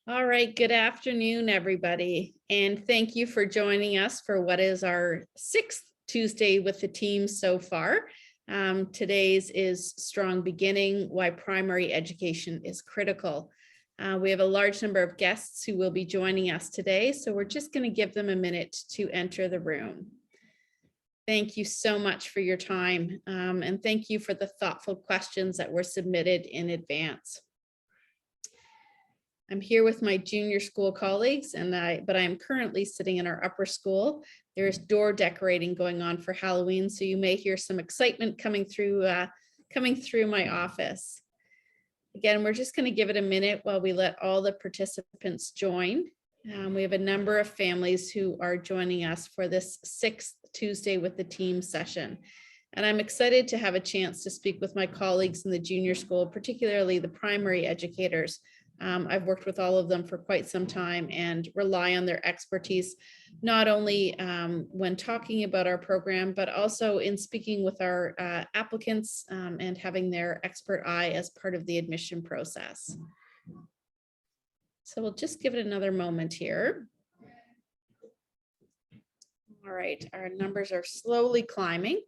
All right, good afternoon, everybody. And thank you for joining us for what is our sixth Tuesday with the team so far. Today's is Strong Beginning, Why Primary Education is Critical. We have a large number of guests who will be joining us today, so we're just going to give them a minute to enter the room. Thank you so much for your time, and thank you for the thoughtful questions that were submitted in advance. I'm here with my junior school colleagues, but I am currently sitting in our upper school. There's door decorating going on for Halloween, so you may hear some excitement coming through my office. Again, we're just going to give it a minute while we let all the participants join. We have a number of families who are joining us for this sixth Tuesday with the team session. And I'm excited to have a chance to speak with my colleagues in the junior school, particularly the primary educators. I've worked with all of them for quite some time and rely on their expertise, not only when talking about our program, but also in speaking with our applicants and having their expert eye as part of the admission process. So we'll just give it another moment here. All right, our numbers are slowly climbing.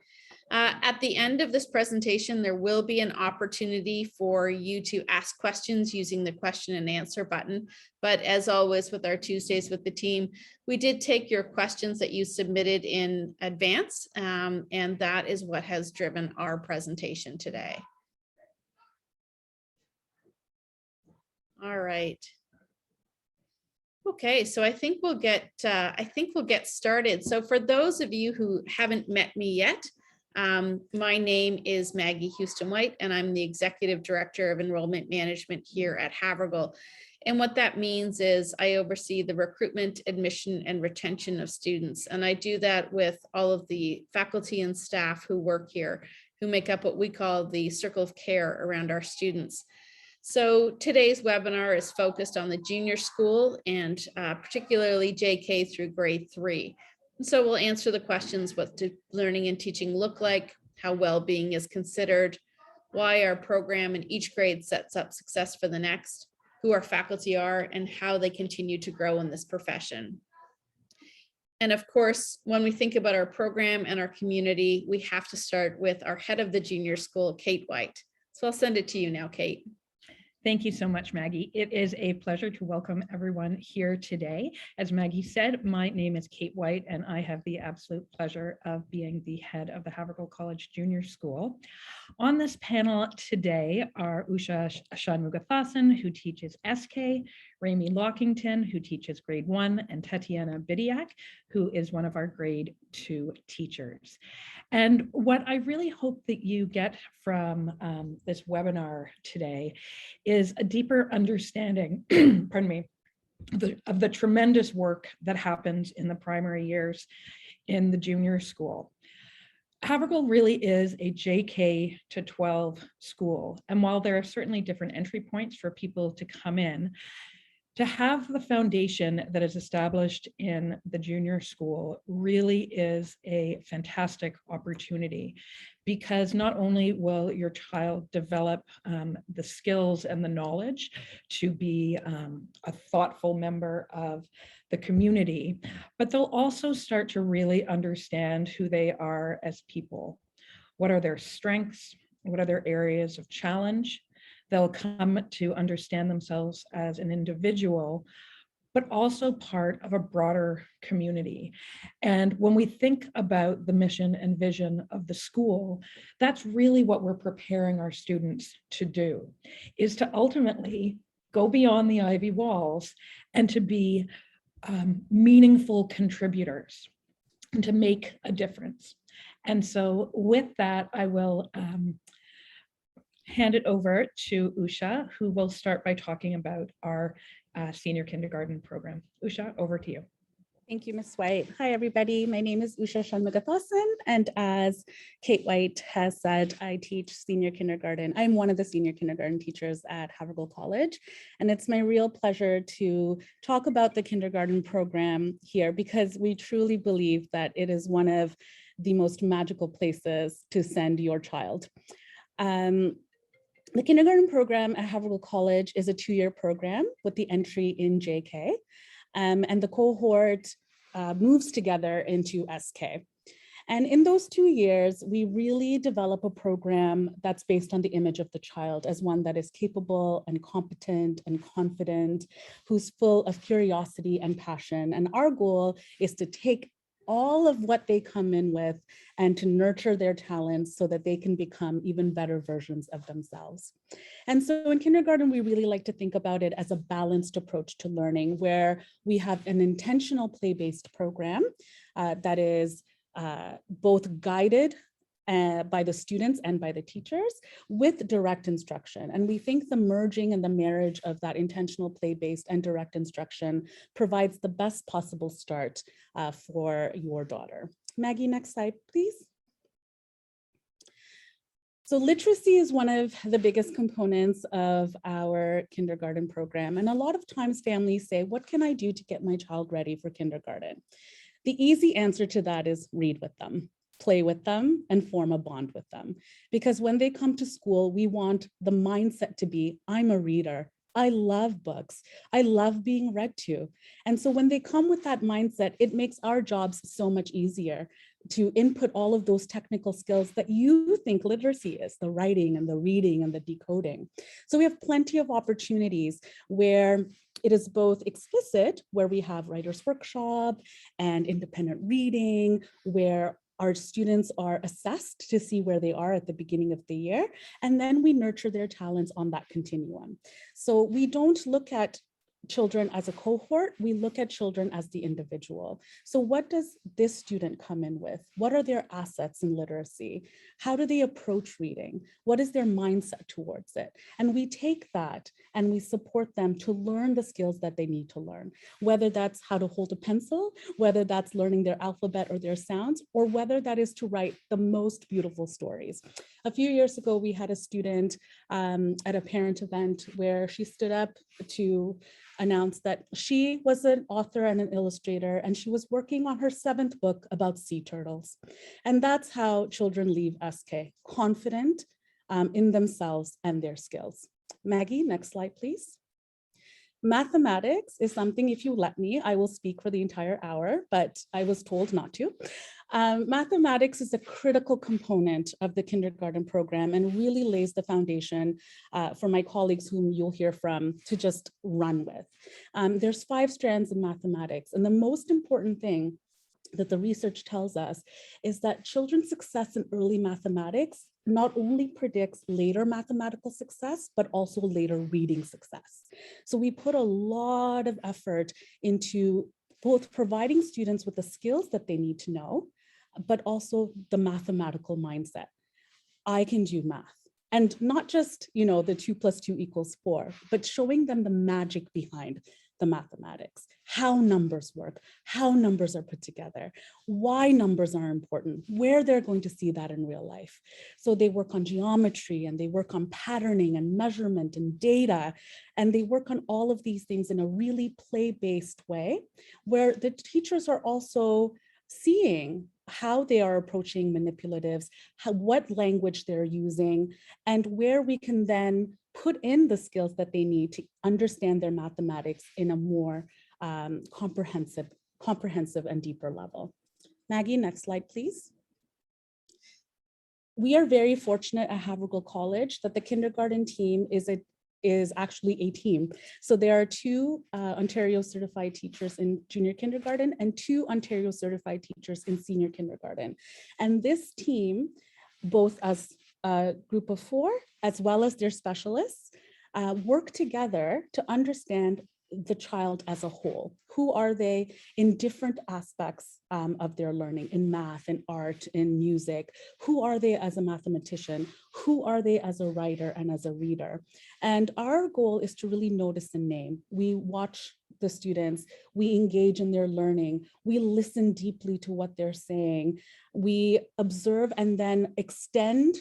At the end of this presentation, there will be an opportunity for you to ask questions using the question and answer button. But as always with our Tuesdays with the team, we did take your questions that you submitted in advance, and that is what has driven our presentation today. All right. Okay, so I think we'll get started. So for those of you who haven't met me yet, my name is Maggie Houston White, and I'm the Executive Director of Enrollment Management here at Havergal. And what that means is I oversee the recruitment, admission, and retention of students. And I do that with all of the faculty and staff who work here, who make up what we call the circle of care around our students. So today's webinar is focused on the junior school and particularly JK through grade 3. And so we'll answer the questions: what do learning and teaching look like, how well-being is considered, why our program in each grade sets up success for the next, who our faculty are, and how they continue to grow in this profession. And of course, when we think about our program and our community, we have to start with our head of the junior school, Kate White. So I'll send it to you now, Kate. Thank you so much, Maggie. It is a pleasure to welcome everyone here today. As Maggie said, my name is Kate White, and I have the absolute pleasure of being the head of the Havergal College Junior School. On this panel today are Usha Shanmugathasan, who teaches SK, Rami Lockington, who teaches grade 1, and Tatiana Bidiak, who is one of our grade 2 teachers. And what I really hope that you get from this webinar today is a deeper understanding, pardon me, of the tremendous work that happens in the primary years in the junior school. Havergal really is a JK to 12 school. And while there are certainly different entry points for people to come in, to have the foundation that is established in the junior school really is a fantastic opportunity, because not only will your child develop the skills and the knowledge to be a thoughtful member of the community, but they'll also start to really understand who they are as people. What are their strengths? What are their areas of challenge? They'll come to understand themselves as an individual, but also part of a broader community. And when we think about the mission and vision of the school, that's really what we're preparing our students to do, is to ultimately go beyond the ivy walls and to be meaningful contributors and to make a difference. And so with that, I will hand it over to Usha, who will start by talking about our senior kindergarten program. Usha, over to you. Thank you, Ms. White. Hi, everybody. My name is Usha Shanmugathasan, and as Kate White has said, I teach senior kindergarten. I'm one of the senior kindergarten teachers at Havergal College, and it's my real pleasure to talk about the kindergarten program here, because we truly believe that it is one of the most magical places to send your child. The kindergarten program at Havergal College is a 2-year program with the entry in JK, and the cohort moves together into SK. And in those 2 years, we really develop a program that's based on the image of the child as one that is capable and competent and confident, who's full of curiosity and passion. And our goal is to take all of what they come in with and to nurture their talents so that they can become even better versions of themselves. And so in kindergarten, we really like to think about it as a balanced approach to learning, where we have an intentional play-based program that is both guided by the students and by the teachers with direct instruction. And we think the merging and the marriage of that intentional play-based and direct instruction provides the best possible start for your daughter. Maggie, next slide, please. So literacy is one of the biggest components of our kindergarten program. And a lot of times families say, what can I do to get my child ready for kindergarten? The easy answer to that is read with them, play with them, and form a bond with them. Because when they come to school, we want the mindset to be, I'm a reader. I love books. I love being read to. And so when they come with that mindset, it makes our jobs so much easier to input all of those technical skills that you think literacy is, the writing and the reading and the decoding. So we have plenty of opportunities where it is both explicit, where we have writer's workshop and independent reading, where our students are assessed to see where they are at the beginning of the year, and then we nurture their talents on that continuum. So we don't look at children as a cohort, we look at children as the individual. So what does this student come in with? What are their assets in literacy? How do they approach reading? What is their mindset towards it? And we take that and we support them to learn the skills that they need to learn, whether that's how to hold a pencil, whether that's learning their alphabet or their sounds, or whether that is to write the most beautiful stories. A few years ago, we had a student at a parent event where she stood up to announced that she was an author and an illustrator, and she was working on her 7th book about sea turtles. And that's how children leave SK, confident in themselves and their skills. Maggie, next slide, please. Mathematics is something, if you let me, I will speak for the entire hour, but I was told not to. Mathematics is a critical component of the kindergarten program and really lays the foundation for my colleagues whom you'll hear from to just run with. There's 5 strands in mathematics, and the most important thing that the research tells us is that children's success in early mathematics not only predicts later mathematical success, but also later reading success. So we put a lot of effort into both providing students with the skills that they need to know, but also the mathematical mindset. I can do math. And not just, the 2 + 2 = 4, but showing them the magic behind the mathematics, how numbers work, how numbers are put together, why numbers are important, where they're going to see that in real life. So they work on geometry and they work on patterning and measurement and data, and they work on all of these things in a really play-based way, where the teachers are also seeing how they are approaching manipulatives, what language they're using, and where we can then put in the skills that they need to understand their mathematics in a more comprehensive and deeper level. Maggie, next slide, please. We are very fortunate at Havergal College that the kindergarten team is actually a team. So there are 2 Ontario certified teachers in junior kindergarten and 2 Ontario certified teachers in senior kindergarten. And this team, both as a group of 4, as well as their specialists, work together to understand the child as a whole. Who are they in different aspects of their learning, in math, in art, in music? Who are they as a mathematician? Who are they as a writer and as a reader? And our goal is to really notice and name. We watch the students, we engage in their learning, we listen deeply to what they're saying, we observe and then extend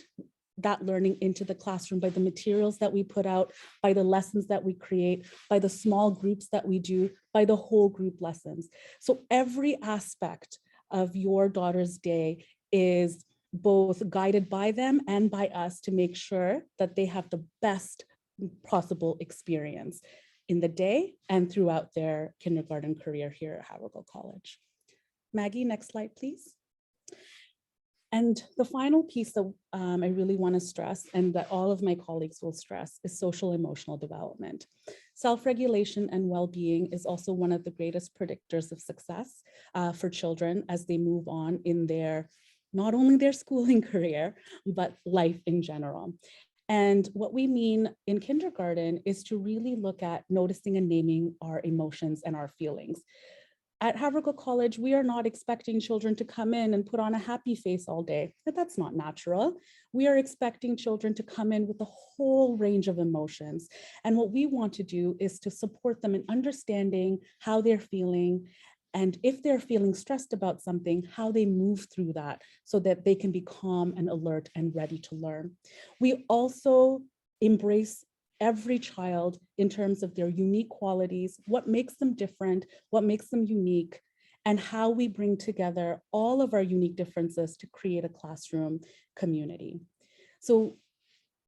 that learning into the classroom by the materials that we put out, by the lessons that we create, by the small groups that we do, by the whole group lessons. So every aspect of your daughter's day is both guided by them and by us to make sure that they have the best possible experience in the day and throughout their kindergarten career here at Havergal College. Maggie, next slide, please. And the final piece that I really want to stress, and that all of my colleagues will stress, is social emotional development. Self-regulation and well-being is also one of the greatest predictors of success for children as they move on in their, not only their schooling career, but life in general. And what we mean in kindergarten is to really look at noticing and naming our emotions and our feelings. At Havergal College, we are not expecting children to come in and put on a happy face all day, but that's not natural. We are expecting children to come in with a whole range of emotions. And what we want to do is to support them in understanding how they're feeling, and if they're feeling stressed about something, how they move through that so that they can be calm and alert and ready to learn. We also embrace every child in terms of their unique qualities, what makes them different, what makes them unique, and how we bring together all of our unique differences to create a classroom community. So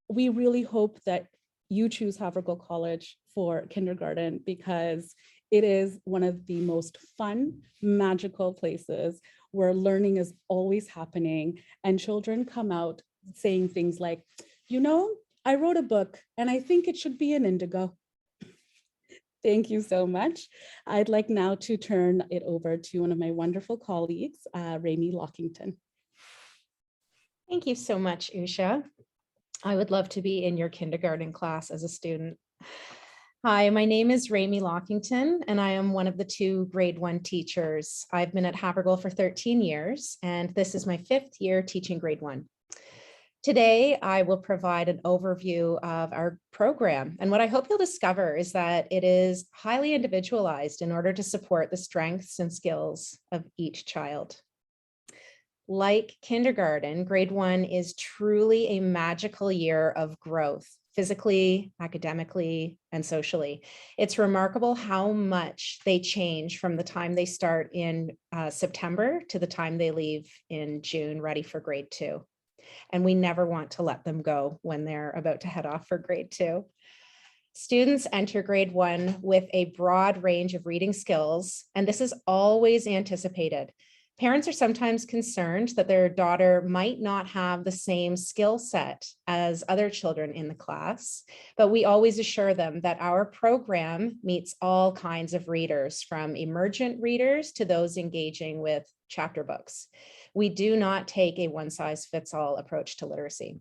we really hope that you choose Havergal College for kindergarten, because it is one of the most fun, magical places where learning is always happening, and children come out saying things like, you know, I wrote a book and I think it should be an indigo. Thank you so much. I'd like now to turn it over to one of my wonderful colleagues, Rami Lockington. Thank you so much, Usha. I would love to be in your kindergarten class as a student. Hi, my name is Rami Lockington, and I am one of the 2 grade 1 teachers. I've been at Havergal for 13 years, and this is my 5th year teaching grade 1. Today, I will provide an overview of our program. And what I hope you'll discover is that it is highly individualized in order to support the strengths and skills of each child. Like kindergarten, grade 1 is truly a magical year of growth, physically, academically, and socially. It's remarkable how much they change from the time they start in September to the time they leave in June, ready for grade 2. And we never want to let them go when they're about to head off for grade 2. Students enter grade 1 with a broad range of reading skills, and this is always anticipated. Parents are sometimes concerned that their daughter might not have the same skill set as other children in the class, but we always assure them that our program meets all kinds of readers, from emergent readers to those engaging with chapter books. We do not take a one-size-fits-all approach to literacy.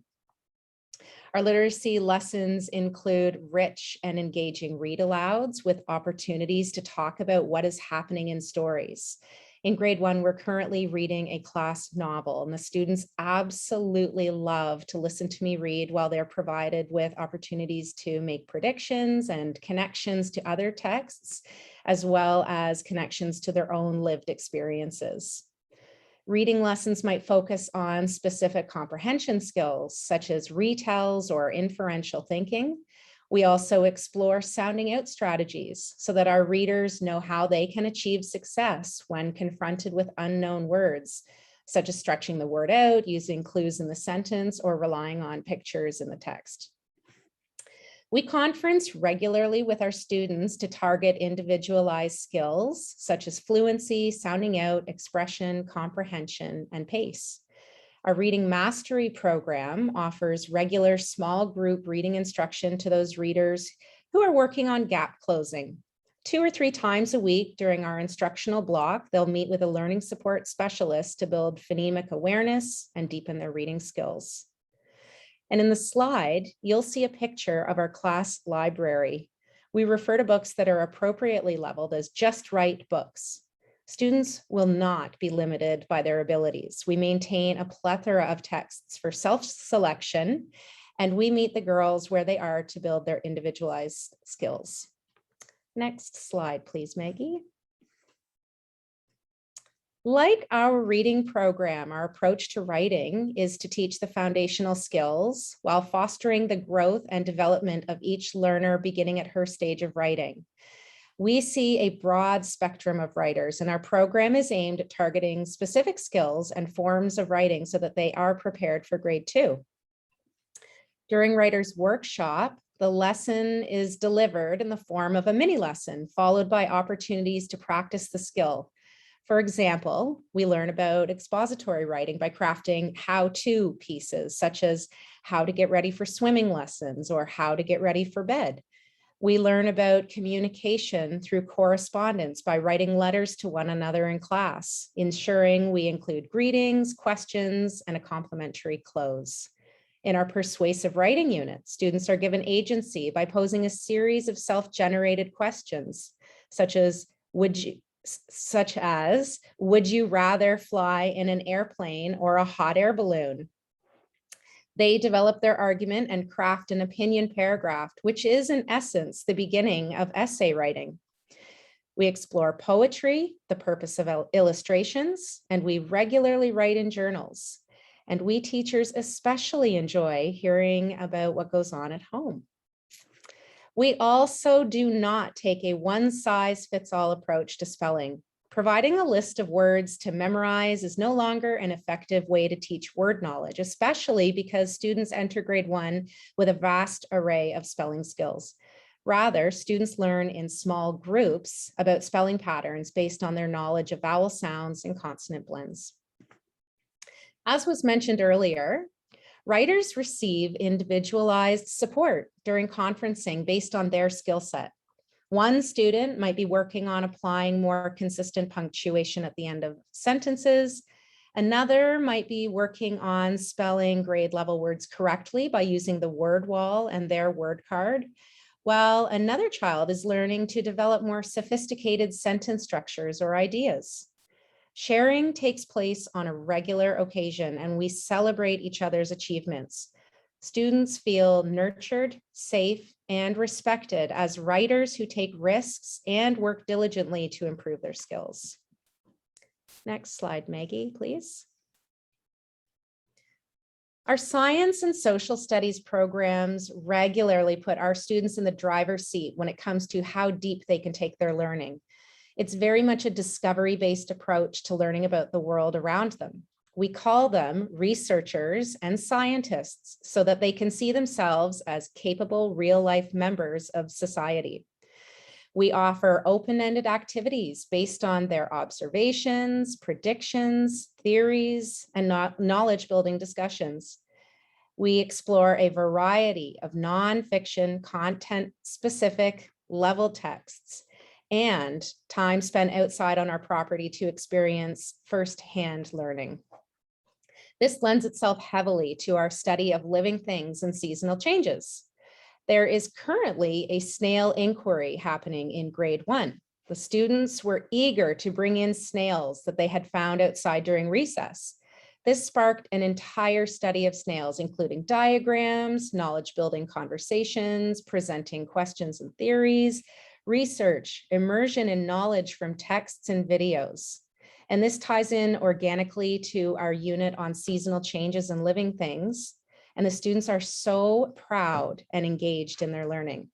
Our literacy lessons include rich and engaging read-alouds with opportunities to talk about what is happening in stories. In grade 1, we're currently reading a class novel, and the students absolutely love to listen to me read while they're provided with opportunities to make predictions and connections to other texts, as well as connections to their own lived experiences. Reading lessons might focus on specific comprehension skills, such as retells or inferential thinking. We also explore sounding out strategies so that our readers know how they can achieve success when confronted with unknown words, such as stretching the word out, using clues in the sentence, or relying on pictures in the text. We conference regularly with our students to target individualized skills such as fluency, sounding out, expression, comprehension, and pace. Our reading mastery program offers regular small group reading instruction to those readers who are working on gap closing. 2 or 3 times a week during our instructional block, they'll meet with a learning support specialist to build phonemic awareness and deepen their reading skills. And in the slide, you'll see a picture of our class library. We refer to books that are appropriately leveled as just right books. Students will not be limited by their abilities. We maintain a plethora of texts for self-selection, and we meet the girls where they are to build their individualized skills. Next slide, please, Maggie. Like our reading program, our approach to writing is to teach the foundational skills while fostering the growth and development of each learner beginning at her stage of writing. We see a broad spectrum of writers, and our program is aimed at targeting specific skills and forms of writing so that they are prepared for grade 2. During Writers' Workshop, the lesson is delivered in the form of a mini lesson, followed by opportunities to practice the skill. For example, we learn about expository writing by crafting how-to pieces, such as how to get ready for swimming lessons or how to get ready for bed. We learn about communication through correspondence by writing letters to one another in class, ensuring we include greetings, questions, and a complimentary close. In our persuasive writing unit, students are given agency by posing a series of self-generated questions, such as, would you rather fly in an airplane or a hot air balloon? They develop their argument and craft an opinion paragraph, which is in essence the beginning of essay writing. We explore poetry, the purpose of illustrations, and we regularly write in journals. And we teachers especially enjoy hearing about what goes on at home. We also do not take a one-size-fits-all approach to spelling. Providing a list of words to memorize is no longer an effective way to teach word knowledge, especially because students enter grade 1 with a vast array of spelling skills. Rather, students learn in small groups about spelling patterns based on their knowledge of vowel sounds and consonant blends. As was mentioned earlier, writers receive individualized support during conferencing based on their skill set. One student might be working on applying more consistent punctuation at the end of sentences. Another might be working on spelling grade level words correctly by using the word wall and their word card, while another child is learning to develop more sophisticated sentence structures or ideas. Sharing takes place on a regular occasion, and we celebrate each other's achievements. Students feel nurtured, safe, and respected as writers who take risks and work diligently to improve their skills. Next slide, Maggie, please. Our science and social studies programs regularly put our students in the driver's seat when it comes to how deep they can take their learning. It's very much a discovery-based approach to learning about the world around them. We call them researchers and scientists so that they can see themselves as capable real-life members of society. We offer open-ended activities based on their observations, predictions, theories, and knowledge-building discussions. We explore a variety of nonfiction, content-specific level texts and time spent outside on our property to experience firsthand learning. This lends itself heavily to our study of living things and seasonal changes. There is currently a snail inquiry happening in grade 1. The students were eager to bring in snails that they had found outside during recess. This sparked an entire study of snails, including diagrams, knowledge-building conversations, presenting questions and theories, research, immersion in knowledge from texts and videos. And this ties in organically to our unit on seasonal changes and living things. And the students are so proud and engaged in their learning.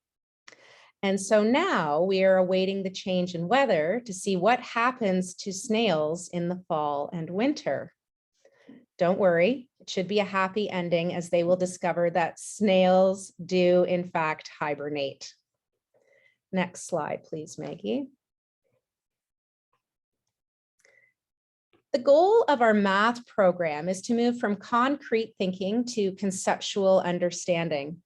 And so now we are awaiting the change in weather to see what happens to snails in the fall and winter. Don't worry, it should be a happy ending as they will discover that snails do in fact hibernate. Next slide, please, Maggie. The goal of our math program is to move from concrete thinking to conceptual understanding.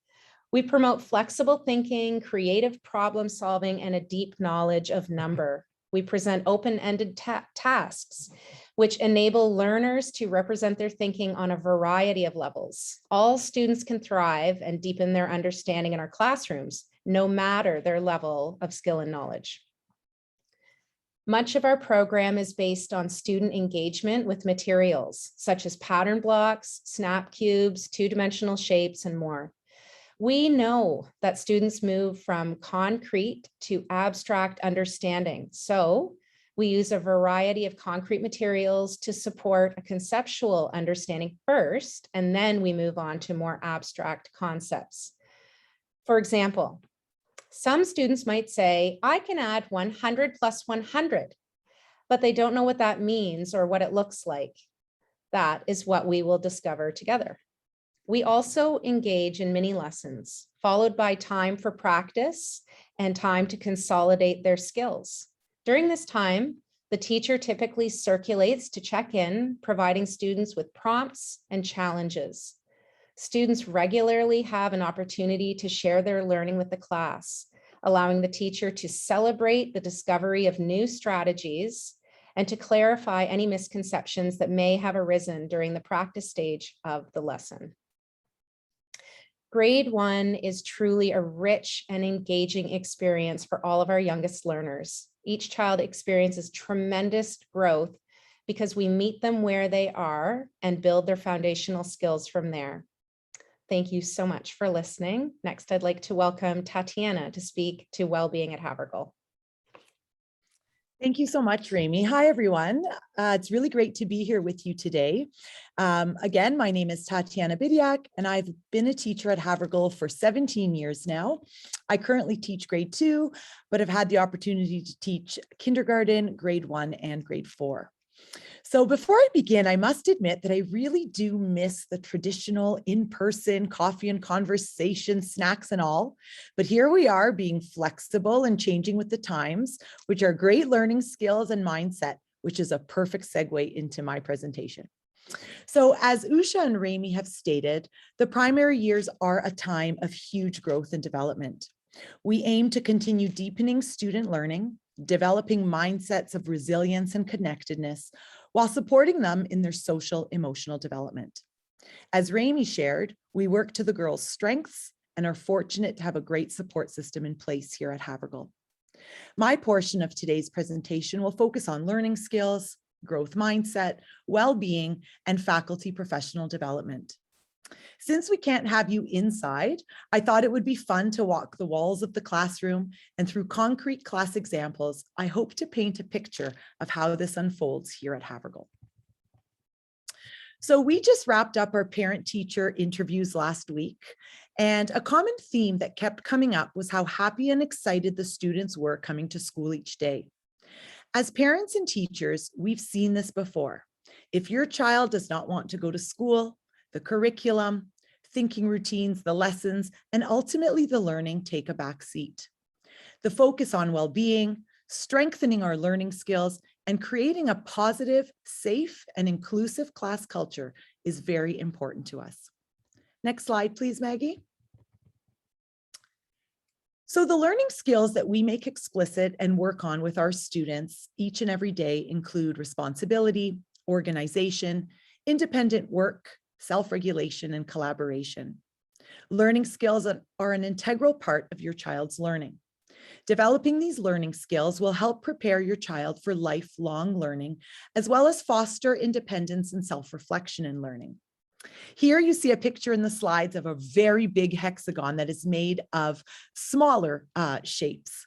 We promote flexible thinking, creative problem solving, and a deep knowledge of number. We present open-ended tasks, which enable learners to represent their thinking on a variety of levels. All students can thrive and deepen their understanding in our classrooms, no matter their level of skill and knowledge. Much of our program is based on student engagement with materials, such as pattern blocks, snap cubes, two-dimensional shapes, and more. We know that students move from concrete to abstract understanding, so we use a variety of concrete materials to support a conceptual understanding first, and then we move on to more abstract concepts. For example, Some students might say, I can add 100 plus 100, but they don't know what that means or what it looks like. That is what we will discover together. We also engage in mini lessons, followed by time for practice and time to consolidate their skills. During this time, the teacher typically circulates to check in, providing students with prompts and challenges. Students regularly have an opportunity to share their learning with the class, allowing the teacher to celebrate the discovery of new strategies and to clarify any misconceptions that may have arisen during the practice stage of the lesson. Grade 1 is truly a rich and engaging experience for all of our youngest learners. Each child experiences tremendous growth because we meet them where they are and build their foundational skills from there. Thank you so much for listening. Next, I'd like to welcome Tatiana to speak to well-being at Havergal. Thank you so much, Rami. Hi, everyone. It's really great to be here with you today. Again, my name is Tatiana Bidiak, and I've been a teacher at Havergal for 17 years now. I currently teach grade 2, but have had the opportunity to teach kindergarten, grade 1, and grade 4. So before I begin, I must admit that I really do miss the traditional in-person coffee and conversation, snacks and all. But here we are being flexible and changing with the times, which are great learning skills and mindset, which is a perfect segue into my presentation. So as Usha and Rami have stated, the primary years are a time of huge growth and development. We aim to continue deepening student learning, developing mindsets of resilience and connectedness, while supporting them in their social emotional development. As Rami shared, we work to the girls' strengths and are fortunate to have a great support system in place here at Havergal. My portion of today's presentation will focus on learning skills, growth mindset, well-being, and faculty professional development. Since we can't have you inside, I thought it would be fun to walk the walls of the classroom, and through concrete class examples, I hope to paint a picture of how this unfolds here at Havergal. So we just wrapped up our parent-teacher interviews last week, and a common theme that kept coming up was how happy and excited the students were coming to school each day. As parents and teachers, we've seen this before. If your child does not want to go to school, the curriculum, thinking routines, the lessons, and ultimately the learning take a back seat. The focus on well-being, strengthening our learning skills, and creating a positive, safe, and inclusive class culture is very important to us. Next slide, please, Maggie. So the learning skills that we make explicit and work on with our students each and every day include responsibility, organization, independent work, self-regulation, and collaboration. Learning skills are an integral part of your child's learning. Developing these learning skills will help prepare your child for lifelong learning, as well as foster independence and self-reflection in learning. Here you see a picture in the slides of a very big hexagon that is made of smaller shapes.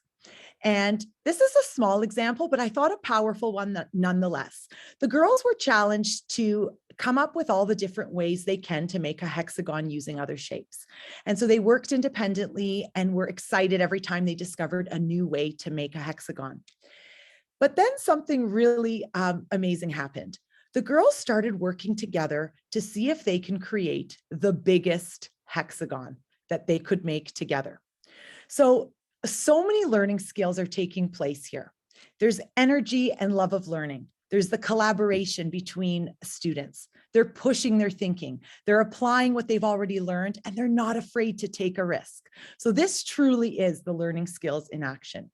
And this is a small example, but I thought a powerful one nonetheless. The girls were challenged to come up with all the different ways they can to make a hexagon using other shapes. And so they worked independently and were excited every time they discovered a new way to make a hexagon. But then something really amazing happened. The girls started working together to see if they can create the biggest hexagon that they could make together. So many learning skills are taking place here. There's energy and love of learning. There's the collaboration between students. They're pushing their thinking. They're applying what they've already learned, and they're not afraid to take a risk. So this truly is the learning skills in action.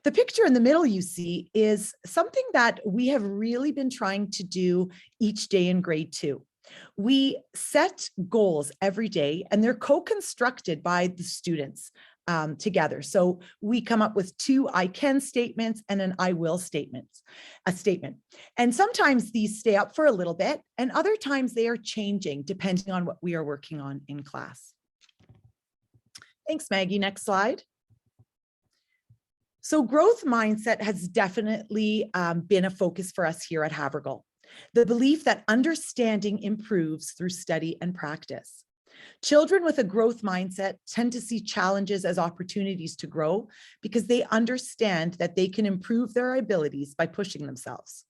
The picture in the middle you see is something that we have really been trying to do each day in grade 2. We set goals every day, and they're co-constructed by the students together. So we come up with 2 I can statements and an I will statement. And sometimes these stay up for a little bit, and other times they are changing depending on what we are working on in class. Thanks, Maggie. Next slide. So growth mindset has definitely been a focus for us here at Havergal. The belief that understanding improves through study and practice. Children with a growth mindset tend to see challenges as opportunities to grow because they understand that they can improve their abilities by pushing themselves.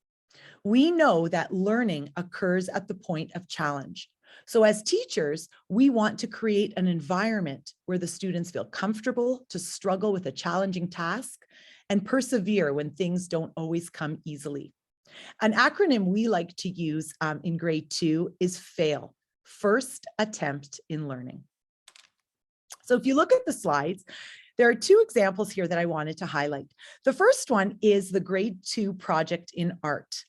We know that learning occurs at the point of challenge. So as teachers, we want to create an environment where the students feel comfortable to struggle with a challenging task and persevere when things don't always come easily. An acronym we like to use in grade 2 is FAIL, First Attempt in Learning. So if you look at the slides, there are 2 examples here that I wanted to highlight. The first one is the grade 2 project in art.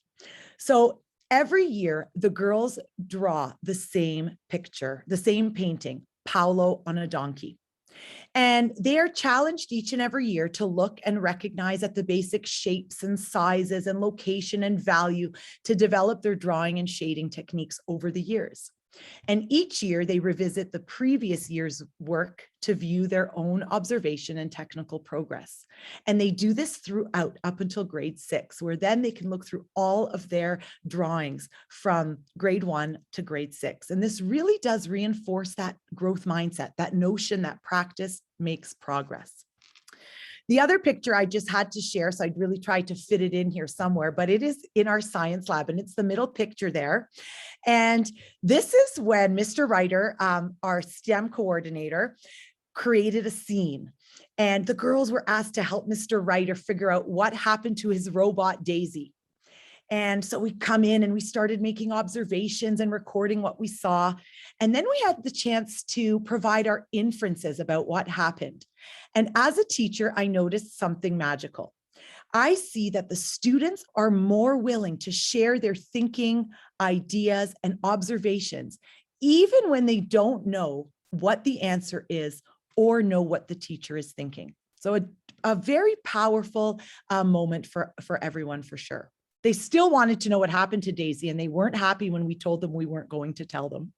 So every year, the girls draw the same picture, the same painting, Paolo on a donkey. And they are challenged each and every year to look and recognize at the basic shapes and sizes and location and value to develop their drawing and shading techniques over the years. And each year they revisit the previous year's work to view their own observation and technical progress. And they do this throughout up until grade 6, where then they can look through all of their drawings from grade 1 to grade 6. And this really does reinforce that growth mindset, that notion that practice makes progress. The other picture I just had to share, so I'd really try to fit it in here somewhere, but it is in our science lab, and it's the middle picture there. And this is when Mr. Ryder, our STEM coordinator, created a scene. And the girls were asked to help Mr. Ryder figure out what happened to his robot Daisy. And so we come in and we started making observations and recording what we saw. And then we had the chance to provide our inferences about what happened. And as a teacher, I noticed something magical. I see that the students are more willing to share their thinking, ideas, and observations, even when they don't know what the answer is or know what the teacher is thinking. So a very powerful moment for everyone, for sure. They still wanted to know what happened to Daisy, and they weren't happy when we told them we weren't going to tell them.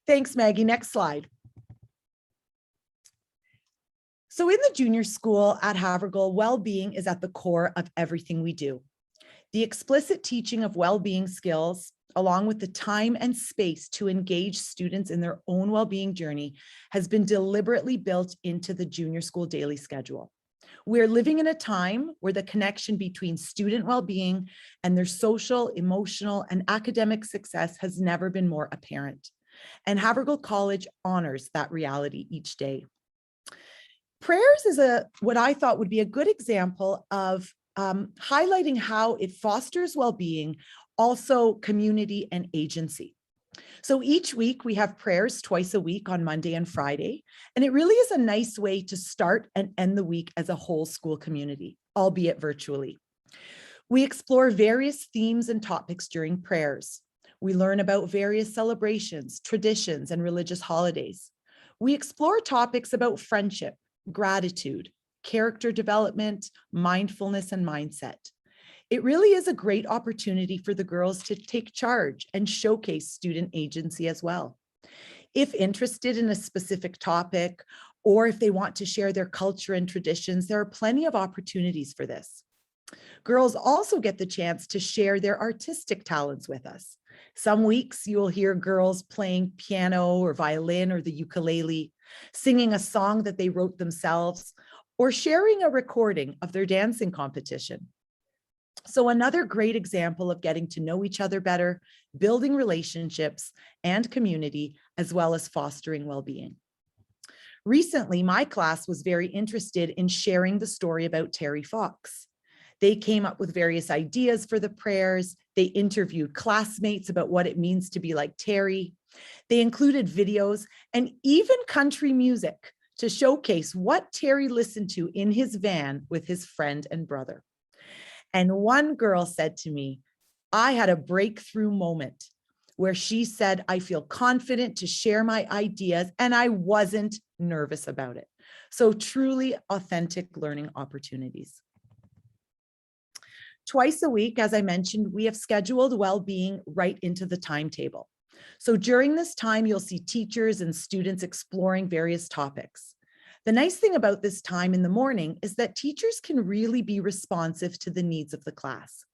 Thanks, Maggie. Next slide. So in the junior school at Havergal, well-being is at the core of everything we do. The explicit teaching of well-being skills, along with the time and space to engage students in their own well-being journey, has been deliberately built into the junior school daily schedule. We're living in a time where the connection between student well-being and their social, emotional, and academic success has never been more apparent. And Havergal College honors that reality each day. Prayers is what I thought would be a good example of highlighting how it fosters well-being, also community and agency. So each week we have prayers twice a week on Monday and Friday, and it really is a nice way to start and end the week as a whole school community, albeit virtually. We explore various themes and topics during prayers. We learn about various celebrations, traditions, and religious holidays. We explore topics about friendship, gratitude, character development, mindfulness, and mindset. It really is a great opportunity for the girls to take charge and showcase student agency as well. If interested in a specific topic, or if they want to share their culture and traditions, there are plenty of opportunities for this. Girls also get the chance to share their artistic talents with us. Some weeks you'll hear girls playing piano or violin or the ukulele, singing a song that they wrote themselves, or sharing a recording of their dancing competition. So another great example of getting to know each other better, building relationships and community, as well as fostering well-being. Recently, my class was very interested in sharing the story about Terry Fox. They came up with various ideas for the prayers. They interviewed classmates about what it means to be like Terry. They included videos and even country music to showcase what Terry listened to in his van with his friend and brother. And one girl said to me, I had a breakthrough moment where she said, I feel confident to share my ideas and I wasn't nervous about it. So truly authentic learning opportunities. Twice a week, as I mentioned, we have scheduled well-being right into the timetable. So during this time, you'll see teachers and students exploring various topics. The nice thing about this time in the morning is that teachers can really be responsive to the needs of the class.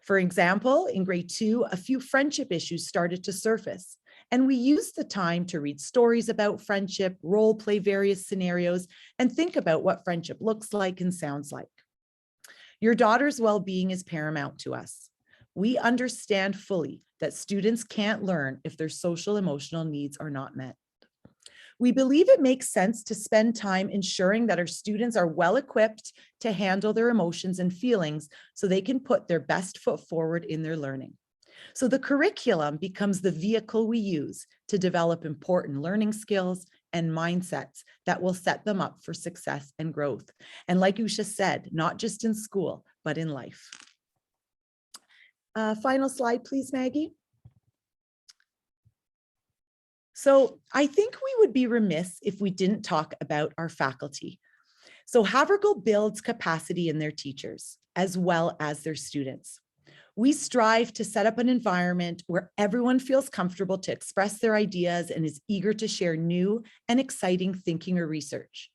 For example, in grade 2, a few friendship issues started to surface, And we use the time to read stories about friendship, role play various scenarios, and think about what friendship looks like and sounds like. Your daughter's well-being is paramount to us. We understand fully that students can't learn if their social emotional needs are not met. We believe it makes sense to spend time ensuring that our students are well equipped to handle their emotions and feelings so they can put their best foot forward in their learning. So the curriculum becomes the vehicle we use to develop important learning skills and mindsets that will set them up for success and growth. And like Usha said, not just in school, but in life. Final slide, please, Maggie. So I think we would be remiss if we didn't talk about our faculty. So Havergal builds capacity in their teachers as well as their students. We strive to set up an environment where everyone feels comfortable to express their ideas and is eager to share new and exciting thinking or research.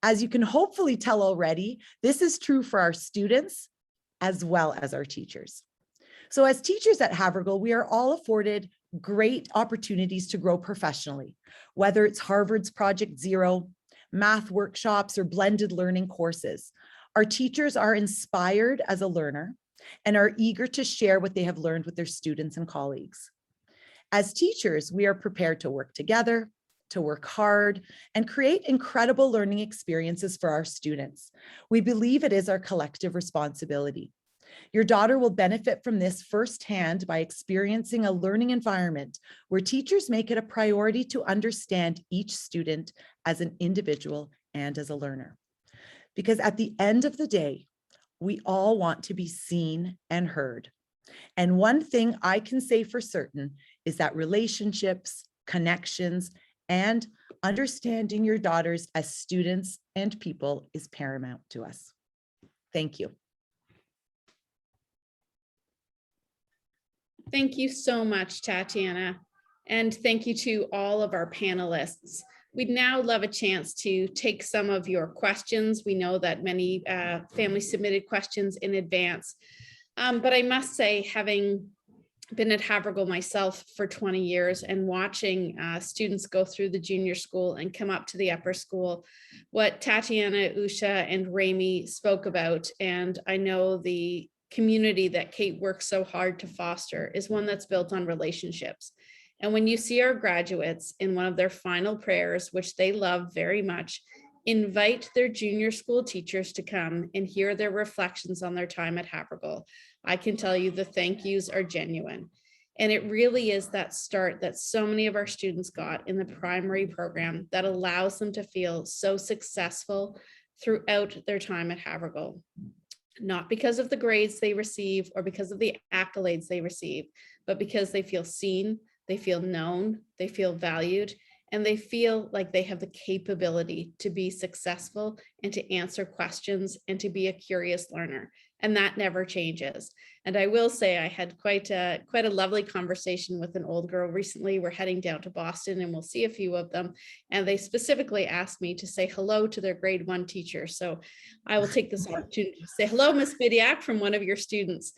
As you can hopefully tell already, this is true for our students as well as our teachers. So as teachers at Havergal, we are all afforded great opportunities to grow professionally, whether it's Harvard's Project Zero, math workshops, or blended learning courses. Our teachers are inspired as a learner and are eager to share what they have learned with their students and colleagues. As teachers, we are prepared to work together, to work hard, and create incredible learning experiences for our students. We believe it is our collective responsibility. Your daughter will benefit from this firsthand by experiencing a learning environment where teachers make it a priority to understand each student as an individual and as a learner. Because at the end of the day, we all want to be seen and heard. And one thing I can say for certain is that relationships, connections, and understanding your daughters as students and people is paramount to us. Thank you. Thank you so much, Tatiana. And thank you to all of our panelists. We'd now love a chance to take some of your questions. We know that many families submitted questions in advance. But I must say, having been at Havergal myself for 20 years and watching students go through the junior school and come up to the upper school, what Tatiana, Usha, and Rami spoke about, and I know the community that Kate works so hard to foster is one that's built on relationships. And when you see our graduates in one of their final prayers, which they love very much, invite their junior school teachers to come and hear their reflections on their time at Havergal, I can tell you the thank yous are genuine. And it really is that start that so many of our students got in the primary program that allows them to feel so successful throughout their time at Havergal. Not because of the grades they receive or because of the accolades they receive, but because they feel seen, they feel known, they feel valued, and they feel like they have the capability to be successful and to answer questions and to be a curious learner. And that never changes. And I will say I had quite a lovely conversation with an old girl recently. We're heading down to Boston and we'll see a few of them. And they specifically asked me to say hello to their grade 1 teacher. So I will take this opportunity to say hello, Miss Bidiak, from one of your students.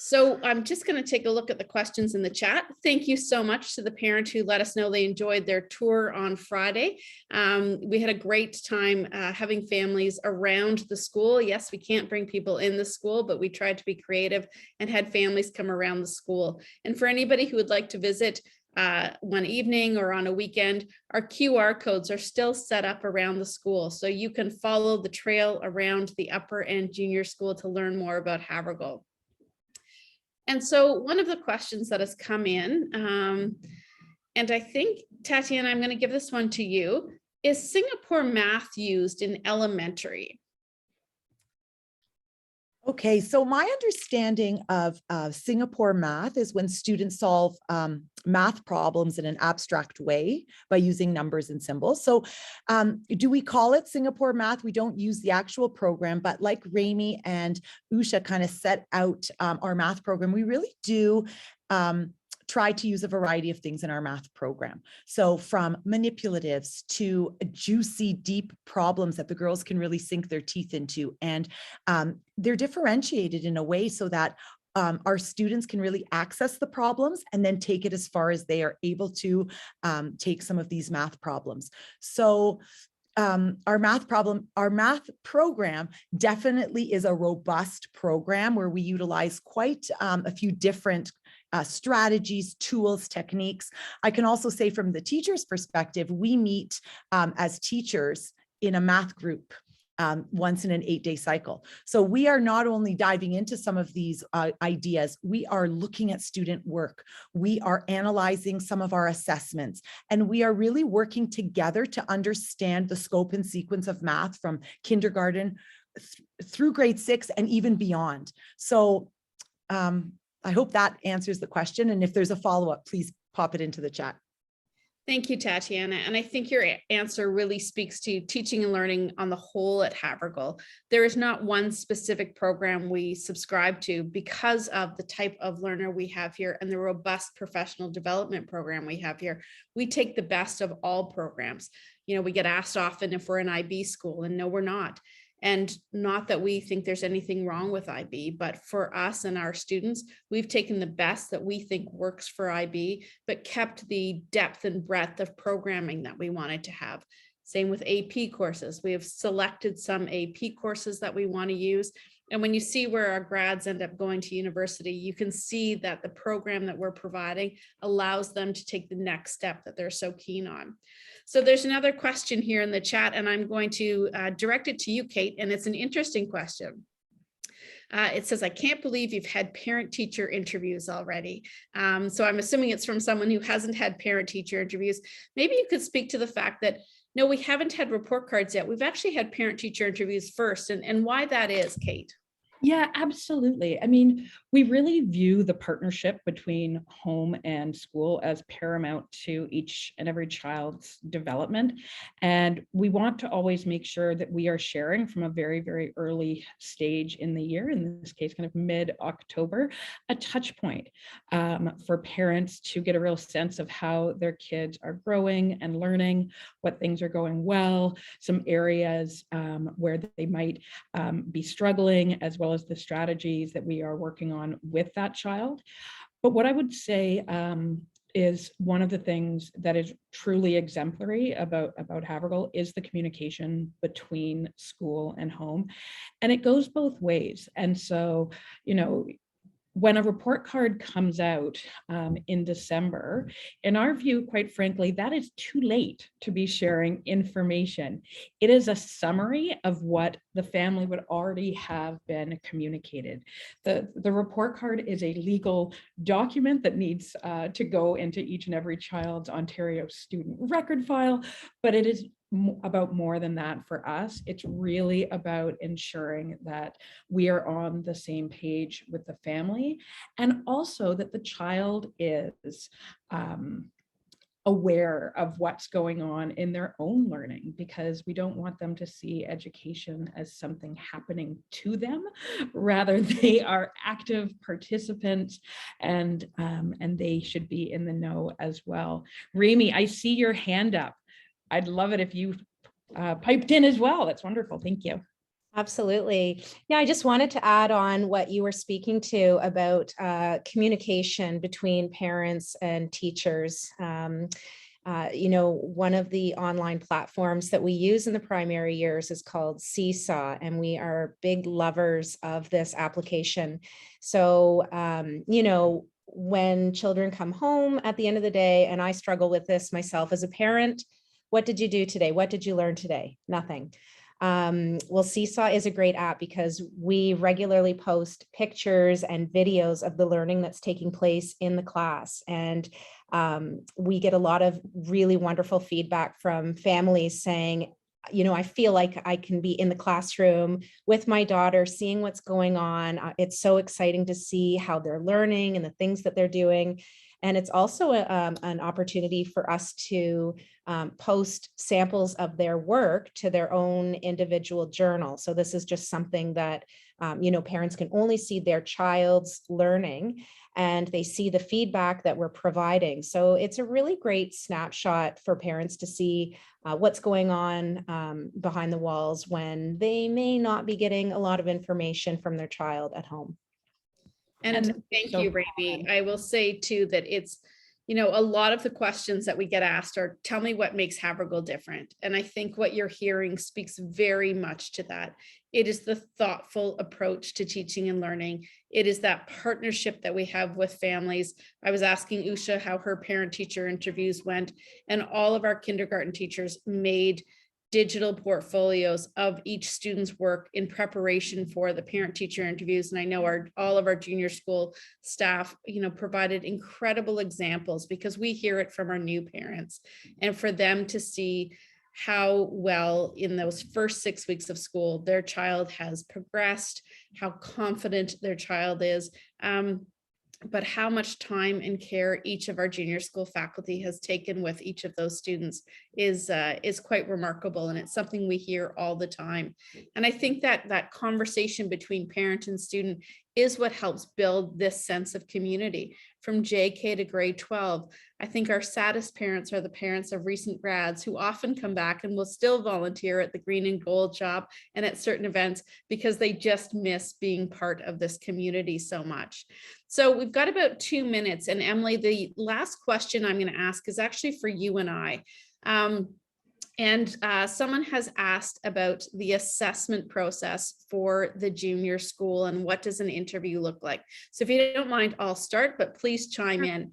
So I'm just going to take a look at the questions in the chat. Thank you so much to the parent who let us know they enjoyed their tour on Friday. We had a great time having families around the school. Yes, we can't bring people in the school, but we tried to be creative and had families come around the school. And for anybody who would like to visit one evening or on a weekend, our QR codes are still set up around the school. So you can follow the trail around the upper and junior school to learn more about Havergal. And so one of the questions that has come in, and I think, Tatiana, I'm going to give this one to you, is Singapore math used in elementary? Okay, so my understanding of Singapore math is when students solve math problems in an abstract way by using numbers and symbols. So do we call it Singapore math? We don't use the actual program, but like Rami and Usha kind of set out our math program, we really do try to use a variety of things in our math program. So from manipulatives to juicy, deep problems that the girls can really sink their teeth into. And they're differentiated in a way so that our students can really access the problems and then take it as far as they are able to take some of these math problems. So our math program definitely is a robust program where we utilize quite a few different strategies, tools, techniques. I can also say from the teacher's perspective, we meet as teachers in a math group once in an 8-day cycle. So we are not only diving into some of these ideas, we are looking at student work. We are analyzing some of our assessments, and we are really working together to understand the scope and sequence of math from kindergarten through grade 6 and even beyond. So I hope that answers the question. And if there's a follow-up, please pop it into the chat. Thank you, Tatiana. And I think your answer really speaks to teaching and learning on the whole at Havergal. There is not one specific program we subscribe to because of the type of learner we have here and the robust professional development program we have here. We take the best of all programs. You know, we get asked often if we're an IB school, and no, we're not. And not that we think there's anything wrong with IB, but for us and our students, we've taken the best that we think works for IB, but kept the depth and breadth of programming that we wanted to have. Same with AP courses. We have selected some AP courses that we want to use. And when you see where our grads end up going to university, you can see that the program that we're providing allows them to take the next step that they're so keen on. So there's another question here in the chat, and I'm going to direct it to you, Kate, and it's an interesting question. It says, I can't believe you've had parent-teacher interviews already. So I'm assuming it's from someone who hasn't had parent-teacher interviews. Maybe you could speak to the fact that, no, we haven't had report cards yet. We've actually had parent-teacher interviews first, and why that is, Kate. Yeah, absolutely. I mean, we really view the partnership between home and school as paramount to each and every child's development. And we want to always make sure that we are sharing from a very, very early stage in the year, in this case, kind of mid-October, a touch point for parents to get a real sense of how their kids are growing and learning, what things are going well, some areas where they might be struggling, as well as the strategies that we are working on with that child. But what I would say is one of the things that is truly exemplary about Havergal is the communication between school and home. And it goes both ways. And so, you know, when a report card comes out in December, in our view, quite frankly, that is too late to be sharing information. It is a summary of what the family would already have been communicated. The report card is a legal document that needs to go into each and every child's Ontario student record file, but it is about more than that for us. It's really about ensuring that we are on the same page with the family, and also that the child is aware of what's going on in their own learning, because we don't want them to see education as something happening to them. Rather, they are active participants, and they should be in the know as well. Remy, I see your hand up. I'd love it if you piped in as well. That's wonderful. Thank you. Absolutely. Yeah, I just wanted to add on what you were speaking to about communication between parents and teachers. You know, one of the online platforms that we use in the primary years is called Seesaw, and we are big lovers of this application. So, you know, when children come home at the end of the day, and I struggle with this myself as a parent, what did you do today? What did you learn today? Nothing. Well, Seesaw is a great app because we regularly post pictures and videos of the learning that's taking place in the class. And we get a lot of really wonderful feedback from families saying, you know, I feel like I can be in the classroom with my daughter, seeing what's going on. It's so exciting to see how they're learning and the things that they're doing. And it's also an opportunity for us to post samples of their work to their own individual journal. So this is just something that, you know, parents can only see their child's learning, and they see the feedback that we're providing. So it's a really great snapshot for parents to see what's going on behind the walls when they may not be getting a lot of information from their child at home. And thank you, Raimi. I will say too that it's, a lot of the questions that we get asked are, tell me what makes Havergal different. And I think what you're hearing speaks very much to that. It is the thoughtful approach to teaching and learning. It is that partnership that we have with families. I was asking Usha how her parent-teacher interviews went, and all of our kindergarten teachers made digital portfolios of each student's work in preparation for the parent-teacher interviews. And I know all of our junior school staff, provided incredible examples, because we hear it from our new parents, and for them to see how well in those first 6 weeks of school their child has progressed, how confident their child is, but how much time and care each of our junior school faculty has taken with each of those students is quite remarkable. And it's something we hear all the time. And I think that conversation between parent and student is what helps build this sense of community. From JK to grade 12, I think our saddest parents are the parents of recent grads who often come back and will still volunteer at the green and gold shop and at certain events because they just miss being part of this community so much. So we've got about 2 minutes, and Emily, the last question I'm going to ask is actually for you and I. Someone has asked about the assessment process for the junior school and what does an interview look like. So if you don't mind, I'll start, but please chime in.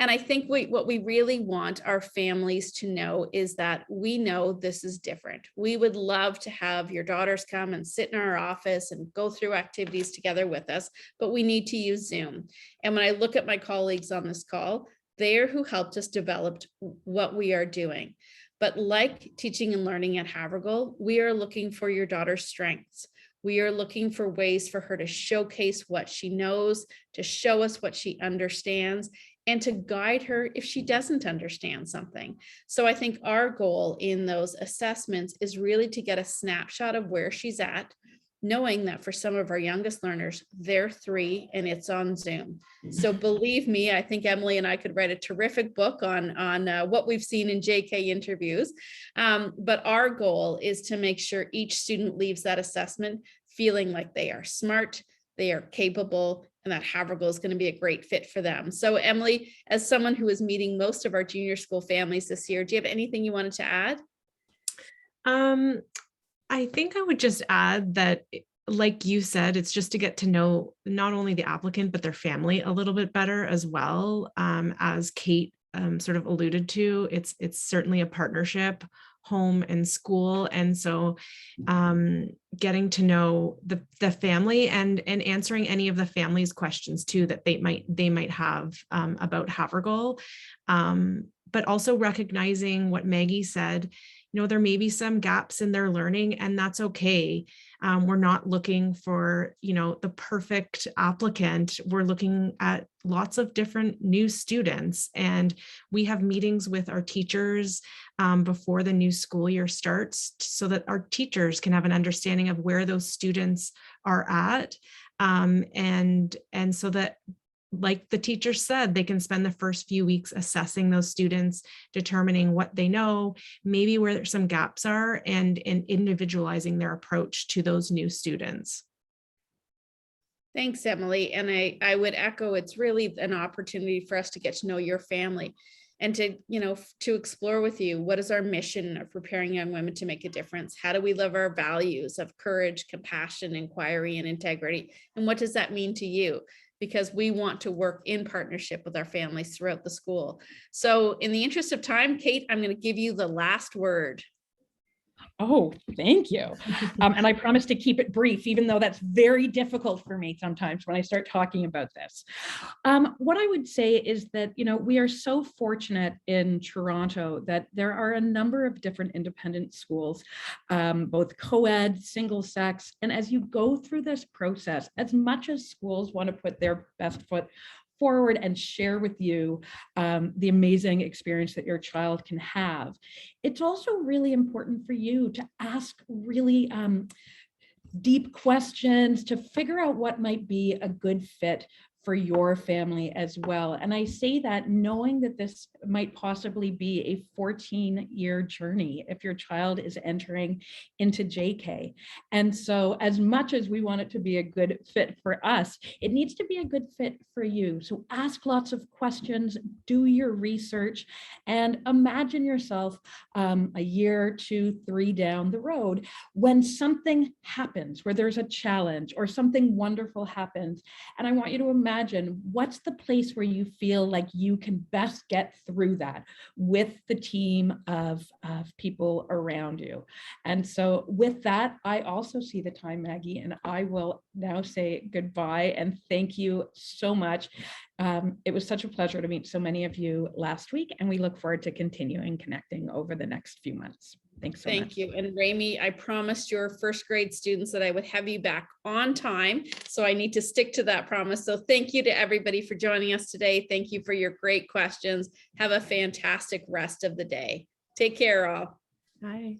And I think what we really want our families to know is that we know this is different. We would love to have your daughters come and sit in our office and go through activities together with us, but we need to use Zoom. And when I look at my colleagues on this call, they are who helped us develop what we are doing. But like teaching and learning at Havergal, we are looking for your daughter's strengths. We are looking for ways for her to showcase what she knows, to show us what she understands, and to guide her if she doesn't understand something. So I think our goal in those assessments is really to get a snapshot of where she's at, knowing that for some of our youngest learners, they're 3 and it's on Zoom. So believe me, I think Emily and I could write a terrific book on what we've seen in JK interviews. But our goal is to make sure each student leaves that assessment feeling like they are smart, they are capable, and that Havergal is going to be a great fit for them. So Emily, as someone who is meeting most of our junior school families this year, do you have anything you wanted to add? I think I would just add that, like you said, it's just to get to know not only the applicant, but their family a little bit better as well. As Kate sort of alluded to, it's certainly a partnership, home and school. And so getting to know the family and answering any of the family's questions too that they might have about Havergal, but also recognizing what Maggie said. There may be some gaps in their learning, and that's okay. We're not looking for, the perfect applicant. We're looking at lots of different new students, and we have meetings with our teachers before the new school year starts so that our teachers can have an understanding of where those students are at. And so that, like the teacher said, they can spend the first few weeks assessing those students, determining what they know, maybe where some gaps are, and individualizing their approach to those new students. Thanks, Emily. And I would echo, it's really an opportunity for us to get to know your family and to explore with you, what is our mission of preparing young women to make a difference? How do we live our values of courage, compassion, inquiry, and integrity? And what does that mean to you? Because we want to work in partnership with our families throughout the school. So in the interest of time, Kate, I'm going to give you the last word. Oh, thank you. And I promise to keep it brief, even though that's very difficult for me sometimes when I start talking about this. What I would say is that, we are so fortunate in Toronto that there are a number of different independent schools, both co-ed, single sex. And as you go through this process, as much as schools want to put their best foot forward and share with you the amazing experience that your child can have, it's also really important for you to ask really deep questions to figure out what might be a good fit for your family as well. And I say that knowing that this might possibly be a 14-year journey if your child is entering into JK. And so as much as we want it to be a good fit for us, it needs to be a good fit for you. So ask lots of questions, do your research, and imagine yourself a year, 2, 3 down the road when something happens, where there's a challenge or something wonderful happens. And I want you to imagine what's the place where you feel like you can best get through that with the team of people around you. And so with that, I also see the time, Maggie, and I will now say goodbye and thank you so much. It was such a pleasure to meet so many of you last week, and we look forward to continuing connecting over the next few months. Thanks so much. Thank you. And Rami, I promised your first grade students that I would have you back on time. So I need to stick to that promise. So thank you to everybody for joining us today. Thank you for your great questions. Have a fantastic rest of the day. Take care all. Bye.